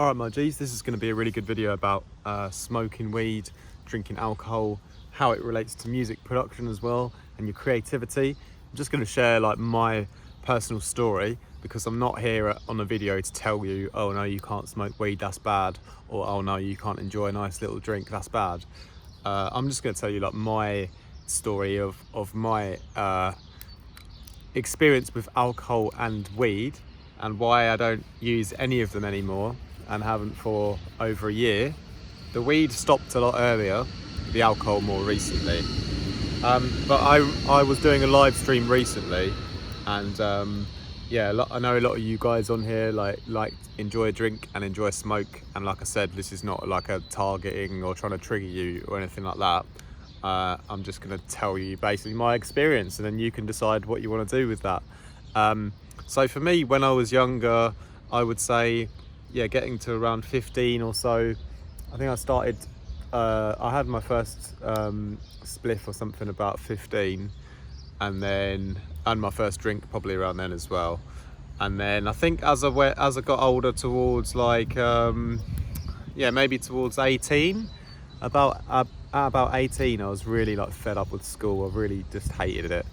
Alright my G's, this is going to be a really good video about smoking weed, drinking alcohol, how it relates to music production as well, and your creativity. I'm just going to share like my personal story, because I'm not here on a video to tell you, oh no, you can't smoke weed, that's bad, or oh no, you can't enjoy a nice little drink, that's bad. I'm just going to tell you like my story of my experience with alcohol and weed, and why I don't use any of them anymore and haven't for over a year. The weed stopped a lot earlier, the alcohol more recently. But I was doing a live stream recently, and yeah, I know a lot of you guys on here like enjoy a drink and enjoy a smoke, and like I said, this is not like a targeting or trying to trigger you or anything like that. I'm just going to tell you basically my experience, and then you can decide what you want to do with that. So for me, when I was younger, I would say, yeah, getting to around 15 or so, I think I started, I had my first spliff or something about 15, and my first drink probably around then as well. And then I think as I got older, towards like, yeah, maybe towards 18, about 18, I was really like fed up with school. I really just hated it.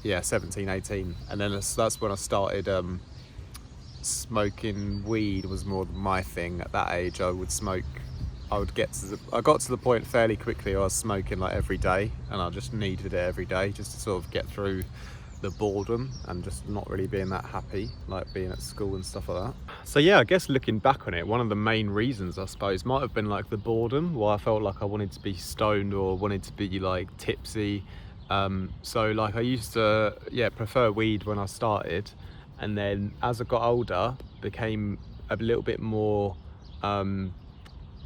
Yeah, 17, 18, and then that's when I started smoking weed. Was more my thing at that age. I got to the point fairly quickly I was smoking like every day, and I just needed it every day just to sort of get through the boredom and just not really being that happy like being at school and stuff like that. So yeah, I guess looking back on it, one of the main reasons I suppose might have been like the boredom, why I felt like I wanted to be stoned or wanted to be like tipsy. So like I used to, yeah, prefer weed when I started, and then as I got older became a little bit more I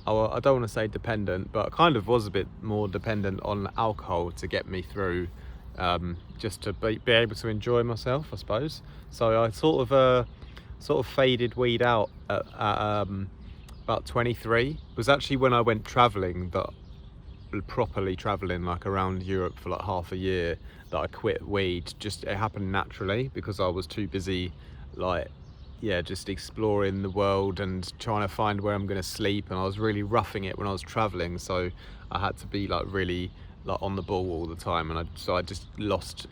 don't want to say dependent, but I kind of was a bit more dependent on alcohol to get me through, just to be able to enjoy myself, I suppose. So I sort of faded weed out at about 23. It was actually when I went traveling, that properly traveling like around Europe for like half a year, that I quit weed. Just it happened naturally because I was too busy, like, yeah, just exploring the world and trying to find where I'm going to sleep, and I was really roughing it when I was traveling, so I had to be like really like on the ball all the time, and I just lost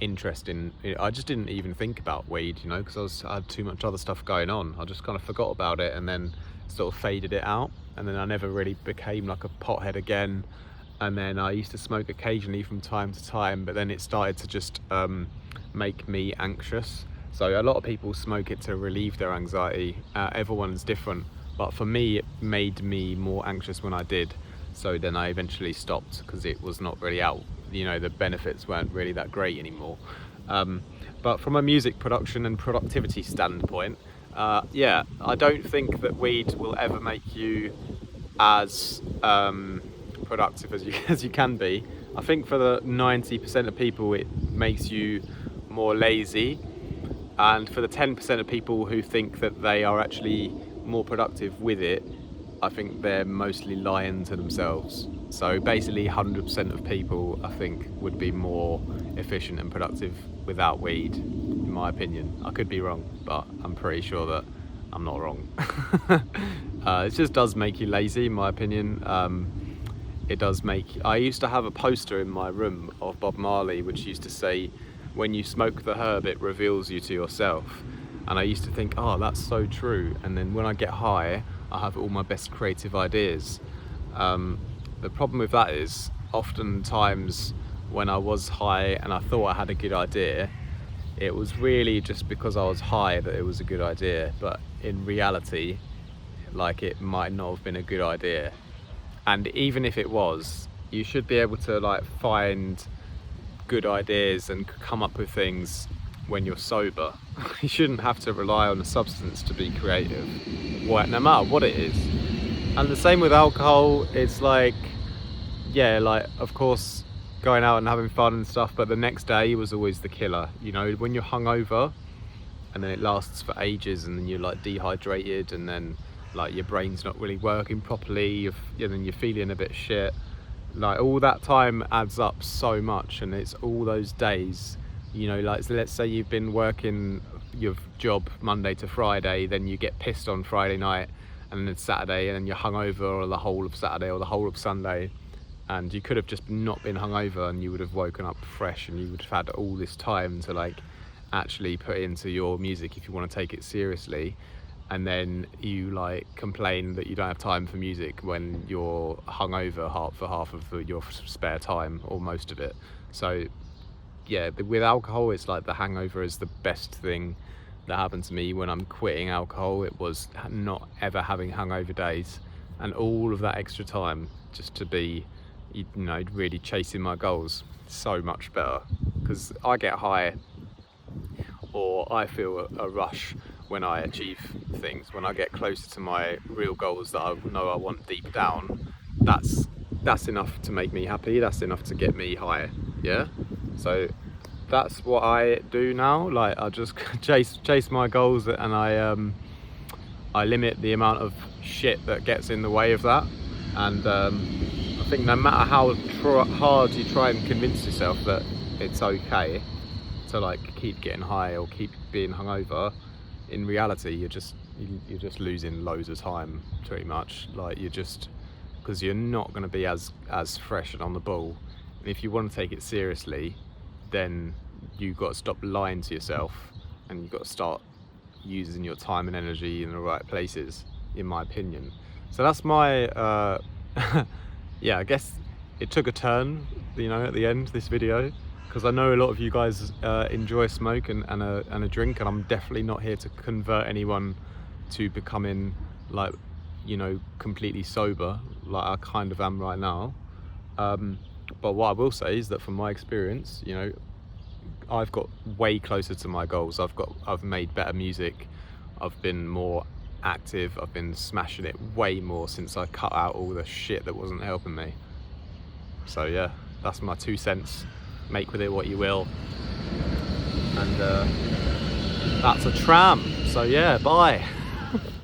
interest in it. I just didn't even think about weed, you know, because I had too much other stuff going on. I just kind of forgot about it and then sort of faded it out, and then I never really became like a pothead again. And then I used to smoke occasionally from time to time, but then it started to just make me anxious. So a lot of people smoke it to relieve their anxiety. Everyone's different, but for me it made me more anxious when I did. So then I eventually stopped because it was not really out, you know, the benefits weren't really that great anymore. But from a music production and productivity standpoint, yeah, I don't think that weed will ever make you as productive as you can be. I think for the 90% of people it makes you more lazy, and for the 10% of people who think that they are actually more productive with it, I think they're mostly lying to themselves. So basically 100% of people, I think, would be more efficient and productive without weed, in my opinion. I could be wrong, but I'm pretty sure that I'm not wrong. It just does make you lazy, in my opinion. It does make... I used to have a poster in my room of Bob Marley which used to say, when you smoke the herb it reveals you to yourself. And I used to think, oh, that's so true. And then when I get high, I have all my best creative ideas. The problem with that is, oftentimes when I was high and I thought I had a good idea, it was really just because I was high that it was a good idea. But in reality, like, it might not have been a good idea. And even if it was, you should be able to like find good ideas and come up with things when you're sober. You shouldn't have to rely on a substance to be creative, no matter what it is. And the same with alcohol. It's like, yeah, like, of course, going out and having fun and stuff, but the next day was always the killer. You know, when you're hungover and then it lasts for ages, and then you're like dehydrated, and then like your brain's not really working properly, and then you're feeling a bit shit. Like, all that time adds up so much, and it's all those days, you know, like, so let's say you've been working your job Monday to Friday, then you get pissed on Friday night, and then it's Saturday, and then you're hungover or the whole of Saturday or the whole of Sunday, and you could have just not been hungover and you would have woken up fresh, and you would have had all this time to like actually put into your music if you want to take it seriously. And then you like complain that you don't have time for music when you're hungover for half of your spare time or most of it. So yeah, with alcohol, it's like the hangover is the best thing that happened to me when I'm quitting alcohol. It was not ever having hangover days, and all of that extra time just to be, you know, really chasing my goals. So much better, because I get high or I feel a rush when I achieve things, when I get closer to my real goals that I know I want deep down. That's enough to make me happy, that's enough to get me high. Yeah, so that's what I do now. Like, I just chase my goals, and I limit the amount of shit that gets in the way of that. And I think no matter how hard you try and convince yourself that it's okay to like keep getting high or keep being hungover, in reality you're just losing loads of time pretty much. Like, you're just, because you're not going to be as fresh and on the ball. And if you want to take it seriously, then you've got to stop lying to yourself, and you've got to start using your time and energy in the right places, in my opinion. So that's my yeah, I guess it took a turn, you know, at the end of this video, because I know a lot of you guys enjoy smoke and a drink, and I'm definitely not here to convert anyone to becoming, like, you know, completely sober like I kind of am right now. But what I will say is that from my experience, you know, I've got way closer to my goals. I've made better music, I've been more active, I've been smashing it way more since I cut out all the shit that wasn't helping me. So yeah, that's my 2 cents. Make with it what you will. And that's a tram. So yeah, bye.